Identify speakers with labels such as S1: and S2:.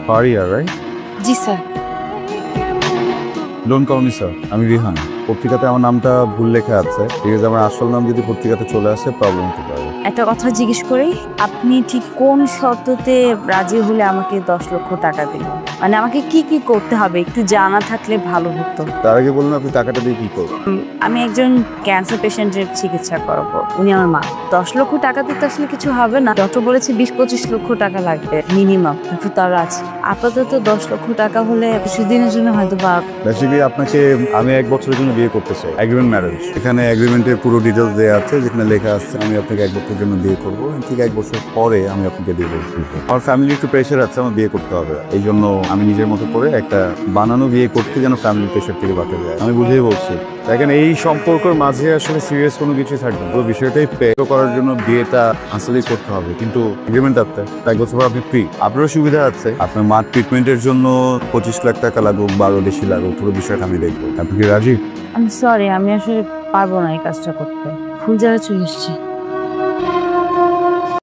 S1: Faria right?
S2: G sir.
S1: Don't call me sir, আমি রিহান। পত্রিকাতে আমার নামটা ভুল লেখা আছে, ঠিক আছে? আমার আসল নাম যদি পত্রিকাতে চলে আসে প্রবলেম হতে পারে।
S2: একটা কথা জিজ্ঞেস করি, আপনি ঠিক কোন শর্ততে রাজি হলে আমাকে 10 লক্ষ টাকা দিবেন? মানে আমাকে কি কি করতে হবে একটু জানা থাকলে ভালো হতো।
S1: তার আগে বলুন আপনি টাকাটা দিয়ে কি করবেন?
S2: আমি একজন ক্যান্সার পেশেন্টের চিকিৎসা করাবো, উনি আমার মা। 10 লক্ষ টাকা দিতে আসলে কিছু হবে না, ডক্টর বলেছে 20-25 লক্ষ টাকা লাগবে মিনিমাম, কিন্তু তার আছে। আপাতত 10 লক্ষ টাকা হলে কিছুদিনের জন্য হয়তো বা।
S1: বেসিক্যালি আপনাকে আমি 1 বছরের জন্য বিয়ে করতে চাই, এগ্রিমেন্ট ম্যারেজ। এখানে এগ্রিমেন্টের পুরো ডিটেলস দেওয়া আছে, যেখানে লেখা আছে আমি আপনাকে 1 বছরের জন্য বিয়ে করবো, ঠিক 1 বছর পরে আমি আপনাকে ডিভোর্স দিব। আমার ফ্যামিলি একটু প্রেশার আছে, আমার বিয়ে করতে হবে, এই জন্য আমি নিজের মতো করে একটা বানানো বিয়ে করতে যেন ফ্যামিলি প্রেশার থেকে বাঁচা যায়। আমি বুঝেই বলছি, দেখেন এই সম্পর্কের মাঝে আসলে সিরিয়াস কোনো কিছু থাকবে না, পুরো বিষয়টাই পে করার জন্য বিয়েটা আসলেই করতে হবে, কিন্তু এগ্রিমেন্ট আছে 1 বছর পর আপনি ফ্রি। আপনারও সুবিধা আছে, আপনার মার ট্রিটমেন্টের জন্য 25 লাখ টাকা লাগুক, 12 বেশি লাগুক, পুরো বিষয়টা আমি দেখবো। আপনি কি রাজি?
S2: আমি সরি, আমি আসলে পারবো না এই কাজটা করতে, ভুল জায়গায় চলে এসেছি।